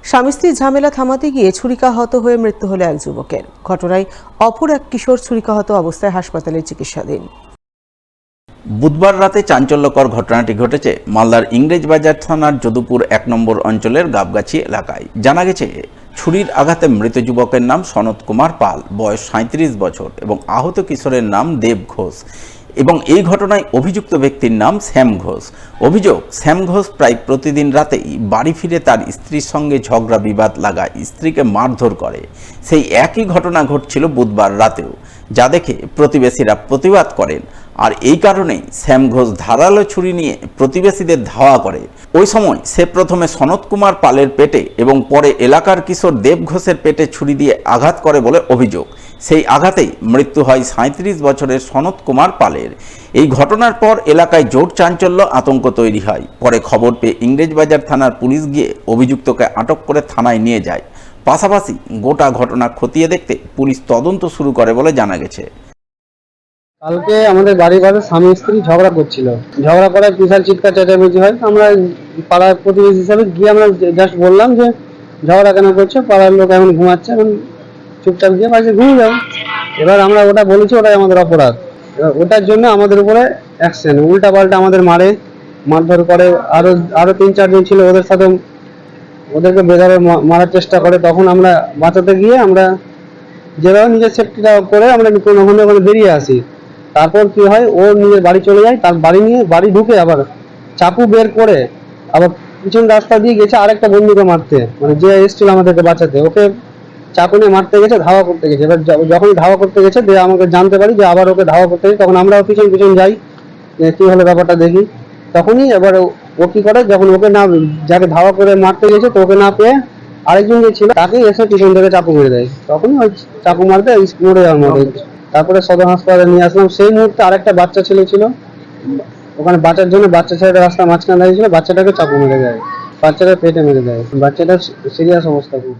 স্বামী স্ত্রীর ঝামেলা থামাতে গিয়ে ছুরিকাহত হয়ে মৃত্যু হলো এক যুবকের। ঘটনায় অপর এক কিশোর ছুরিকাহত অবস্থায় হাসপাতালে চিকিৎসাধীন। বুধবার রাতে চাঞ্চল্যকর ঘটনাটি ঘটেছে মালদার ইংরেজবাজার থানার যদুপুর ১ নম্বর অঞ্চলের গাবগাছি এলাকায়। জানা গেছে, ছুরির আঘাতে মৃত যুবকের নাম সনত কুমার পাল, বয়স ৩৭ বছর এবং আহত কিশোরের নাম দেব ঘোষ এবং এই ঘটনায় অভিযুক্ত ব্যক্তির নাম শ্যাম ঘোষ। অভিযোগ, শ্যাম ঘোষ প্রায় প্রতিদিন রাতেই বাড়ি ফিরে তার স্ত্রীর সঙ্গে ঝগড়া বিবাদ লাগায় স্ত্রীকে মারধর করে। সেই একই ঘটনা ঘটছিল বুধবার রাতেও, যা দেখে প্রতিবেশীরা প্রতিবাদ করেন। আর এই কারণেই শ্যাম ঘোষ ধারালো ছুরি নিয়ে প্রতিবেশীদের ধাওয়া করে। ওই সময় সে প্রথমে সনত কুমার পালের পেটে এবং পরে এলাকার কিশোর দেব ঘোষের পেটে ছুরি দিয়ে আঘাত করে বলে অভিযোগ। সেই আঘাতেই মৃত্যু হয় ৩৭ বছরের সনত কুমার পালের। এই ঘটনার পর এলাকায় জোর চাঞ্চল্য, আতঙ্ক তৈরি হয়। পরে খবর পেয়ে ইংরেজবাজার থানার পুলিশ গিয়ে অভিযুক্তকে আটক করে থানায় নিয়ে যায়। পাশাপাশি গোটা ঘটনা খতিয়ে দেখতে পুলিশ তদন্ত শুরু করে বলে জানা গেছে। কালকে আমাদের বাড়ির পাশে স্বামী স্ত্রী ঝগড়া করছিল, ঝগড়া করার বিশাল চিৎকার চেঁচামেচি হয়। আমরা পাড়ার প্রতিবেশী হিসাবে গিয়ে আমরা জাস্ট বললাম যে ঝগড়া কেন করছো, পাড়ার লোক এখন ঘুমাচ্ছে, এখন চুপচাপ গিয়ে পাশে ঘুমিয়ে যাও। এবার আমরা ওটা বলেছি, ওটাই আমাদের অপরাধ। এবার ওটার জন্য আমাদের উপরে অ্যাকশন, উল্টা পাল্টা আমাদের মারধর করে। আরো ৩-৪ জন ছিল, ওদের সাথে ওদেরকে বেধারে মারার চেষ্টা করে। তখন আমরা বাঁচাতে গিয়ে আমরা যেভাবে নিজের সেফটিটা করে আমরা ওখানে বেরিয়ে আসি। তারপর কি হয়, ও নিজের বাড়ি চলে যায়, তার বাড়ি ঢুকে আবার চাকু বের করে আবার পিছন রাস্তা দিয়ে গেছে আরেকটা বন্ধুকে মারতে, মানে যে এসেছিল আমাদেরকে বাঁচাতে, ওকে চাকু নিয়ে মারতে গেছে, ধাওয়া করতে গেছে। এবার যখনই ধাওয়া করতে গেছে, দিয়ে আমাকে জানতে পারি যে আবার ওকে ধাওয়া করতে গেছে, তখন আমরাও পিছন পিছন যাই, কি হলো ব্যাপারটা দেখি। তখনই এবার ও কি করে, যখন ওকে না, যাকে ধাওয়া করে মারতে গেছে তো ওকে না পেয়ে আরেকজন যে ছিল তাকে এসে পিছন থেকে চাকু মেরে দেয়। তখনই ওই চাকু মারতে মরে যাওয়ার মতো। তারপরে সদর হাসপাতালে নিয়ে আসলাম। সেই মুহূর্তে আরেকটা বাচ্চা ছেলে ছিল ওখানে, বাঁচার জন্য বাচ্চা ছেলেটা রাস্তা মাঝখানে দাঁড়িয়েছিল, বাচ্চাটাকে চাকু মেরে দেয়, বাচ্চাটা পেটে মেরে দেয়। বাচ্চাটা সিরিয়াস অবস্থা খুব।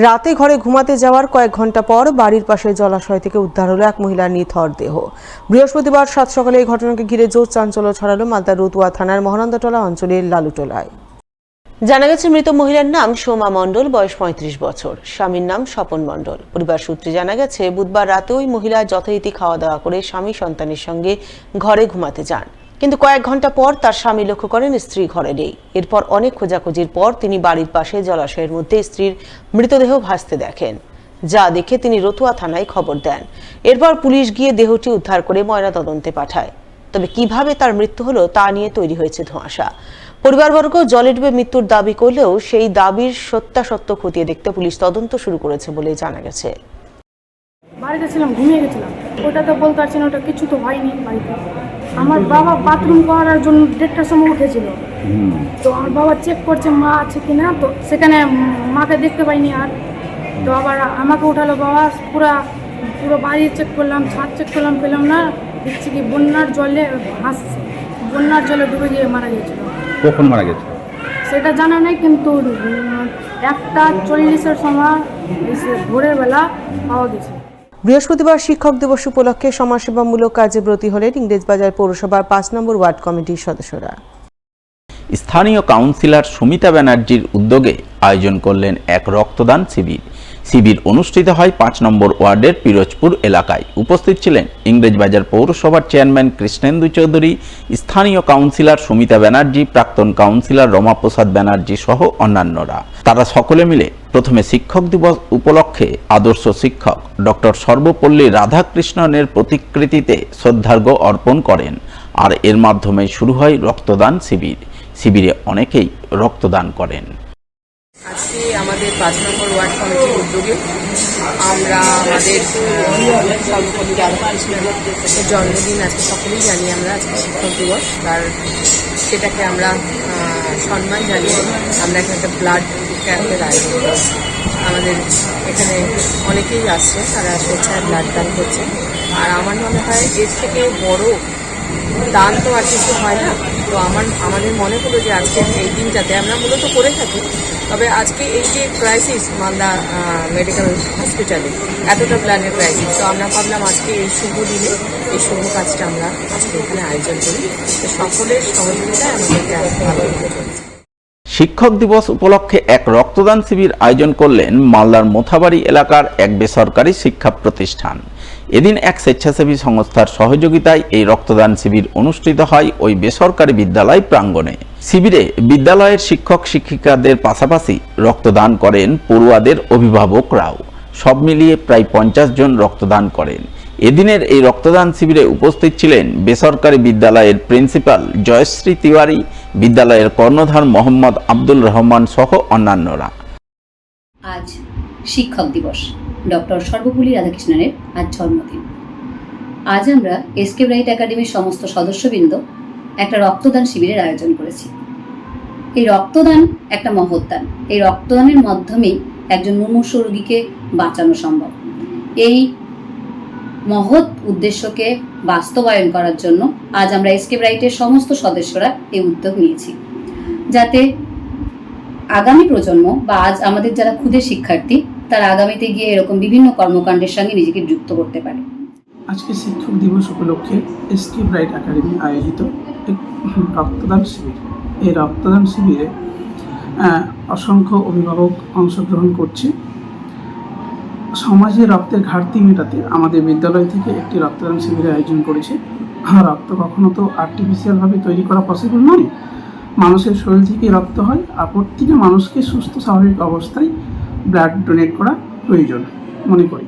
রাতে ঘরে ঘুমাতে যাওয়ার কয়েক ঘন্টা পর বাড়ির পাশে জলাশয় থেকে উদ্ধার হলো এক মহিলার নিথর দেহ। বৃহস্পতিবার সাত সকালে এই ঘটনাকে ঘিরে জোর চাঞ্চল্য ছড়ালো মালদার রতুয়া থানার মহানন্দাটোলা অঞ্চলের লালুটোলায়। জানা গেছে, মৃত মহিলার নাম সোমা মণ্ডল, বয়স ৩৫ বছর। স্বামীর নাম স্বপন মণ্ডল। পরিবার সূত্রে জানা গেছে, বুধবার রাতে ওই মহিলা যথারীতি খাওয়া দাওয়া করে স্বামী সন্তানের সঙ্গে ঘরে ঘুমাতে যান। কিন্তু কয়েক ঘন্টা পর তার স্বামী লক্ষ্য করেন স্ত্রী ঘরে নেই। এরপর অনেক খোঁজাখুঁজির পর তিনি বাড়ির পাশে জলাশয়ের মধ্যে স্ত্রীর মৃতদেহ ভাসতে দেখেন, যা দেখে তিনি রতুয়া থানায় খবর দেন। এরপর পুলিশ গিয়ে দেহটি উদ্ধার করে ময়নাতদন্তে পাঠায়। তবে কিভাবে তার মৃত্যু হলো তা নিয়ে তৈরি হয়েছে ধোঁয়াশা। পরিবারবর্গ জলে ডুবে মৃত্যুর দাবি করলেও সেই দাবির সত্যাসত্য খতিয়ে দেখতে পুলিশ তদন্ত শুরু করেছে বলে জানা গেছে। বাড়িতে ছিলাম, ঘুমিয়ে গেছিলাম। ওটা তো বলতে পারছি না, ওটা কিছু তো হয়নি বাড়িতে। আমার বাবা বাথরুম করার জন্য 1:30টার সময় উঠেছিল, তো আমার বাবা চেক করছে মা আছে কিনা, তো সেখানে মাকে দেখতে পাইনি। আর তো আবার আমাকে উঠালো বাবা, পুরো বাড়ি চেক করলাম, ছাদ চেক করলাম, পেলাম না। দেখছি কি বন্যার জলে ভাসছে, বন্যার জলে ডুবে গিয়ে মারা গেছিল। কখন মারা গেছে সেটা জানা নেই, কিন্তু 1:40-এর সময় ভোরের বেলা পাওয়া গেছে। বৃহস্পতিবার শিক্ষক দিবস উপলক্ষে সমাজসেবামূলক কাজে ব্রতী হলেন ইংরেজবাজার পৌরসভার ৫ নম্বর ওয়ার্ড কমিটির সদস্যরা। স্থানীয় কাউন্সিলর সুমিতা ব্যানার্জির উদ্যোগে আয়োজন করলেন এক রক্তদান শিবির। শিবির অনুষ্ঠিত হয় ৫ নম্বর ওয়ার্ডের পিরোজপুর এলাকায়। উপস্থিত ছিলেন ইংরেজবাজার পৌরসভার চেয়ারম্যান কৃষ্ণেন্দু চৌধুরী, স্থানীয় কাউন্সিলর সুমিতা ব্যানার্জি, প্রাক্তন কাউন্সিলর রমাপ্রসাদ ব্যানার্জি সহ অন্যান্যরা। তারা সকলে মিলে প্রথমে শিক্ষক দিবস উপলক্ষে আদর্শ শিক্ষক ডক্টর সর্বপল্লী রাধাকৃষ্ণনের প্রতিকৃতিতে শ্রদ্ধার্ঘ্য অর্পণ করেন। আর এর মাধ্যমে শুরু হয় রক্তদান শিবির। শিবিরে অনেকেই রক্তদান করেন। আজকে আমাদের ৫ নম্বর ওয়ার্ড কমিটির উদ্যোগে আমরা আমাদের সর্বপল্লী রাধাকৃষ্ণনের জন্মদিন, আজকে সকলেই জানি আমরা আজকে শিক্ষক দিবস, তার সেটাকে আমরা সম্মান জানিয়ে আমরা এখানে একটা ব্লাড ক্যাম্পের আয়োজন করি। আমাদের এখানে অনেকেই আসছে, তারা স্বেচ্ছায় ব্লাড দান করছে। আর আমার মনে হয় এর থেকে বড় দান তো আর কিছু হয় না। তো আমাদের মনে হলো যে আজকে এই দিনটাতে আমরা মূলত করে থাকি, তবে আজকে এই যে ক্রাইসিস মালদা মেডিকেল হসপিটালে এতটা ব্লাডের ক্রাইসিস, তো আমরা ভাবলাম আজকে এই শুভ দিনে এই শুভ কাজটা আমরা আজকে এখানে আয়োজন করি। তো সকলের সহযোগিতায় আমাদেরকে ভালো চলছে। শিক্ষক দিবস উপলক্ষে এক রক্তদান শিবির আয়োজন করলেন মালদার মোথাবাড়ি এলাকার এক বেসরকারি শিক্ষা প্রতিষ্ঠান। এদিন এক স্বেচ্ছাসেবী সংস্থার সহযোগিতায় এই রক্তদান শিবির অনুষ্ঠিত হয় ওই বেসরকারি বিদ্যালয় প্রাঙ্গণে। শিবিরে বিদ্যালয়ের শিক্ষক শিক্ষিকাদের পাশাপাশি রক্তদান করেন পড়ুয়াদের অভিভাবকরাও। সব মিলিয়ে প্রায় 50 জন রক্তদান করেন। এদিনের এই রক্তদান শিবিরে উপস্থিত ছিলেন বেসরকারি বিদ্যালয়ের প্রিন্সিপাল জয়শ্রী তিওয়ারি, বিদ্যালয়ের কর্ণধার মোহাম্মদ আব্দুল রহমান সহ অন্যান্যরা। আজ শিক্ষক দিবস, ডক্টর সর্বপল্লী রাধাকৃষ্ণনের আজ জন্মদিন। আজ আমরা এসকে ব্রাইট একাডেমির সমস্ত সদস্যবৃন্দ একটা রক্তদান শিবিরের আয়োজন করেছি। এই রক্তদান একটা মহৎ দান। এই রক্তদানের মাধ্যমেই একজন মুমূর্ষু রোগীকে বাঁচানো সম্ভব। এই মহৎ উদ্দেশ্যকে বাস্তবায়ন করার জন্য আজ আমরা এসকে ব্রাইটের সমস্ত সদস্যরা এই উদ্যোগ নিয়েছি, যাতে আগামী প্রজন্ম বা আজ আমাদের যারা ক্ষুদে শিক্ষার্থী তারা আগামীতে গিয়ে এরকম বিভিন্ন কর্মকাণ্ডের সঙ্গে নিজেকে যুক্ত করতে পারে। আজকে শিক্ষক দিবস উপলক্ষে এসকে ব্রাইট একাডেমি আয়োজিত এক রক্তদান শিবির। এই রক্তদান শিবিরে অসংখ্য অভিভাবক অংশগ্রহণ করছে। সমাজে রক্তের ঘাটতি মেটাতে আমাদের বিদ্যালয় থেকে একটি রক্তদান শিবিরের আয়োজন করেছে। রক্ত কখনো তো আর্টিফিশিয়ালভাবে তৈরি করা পসিবল নয়, মানুষের শরীর থেকে রক্ত হয়, আর প্রত্যেকটা মানুষকে সুস্থ স্বাভাবিক অবস্থায় ব্লাড ডোনেট করা প্রয়োজন মনে করি।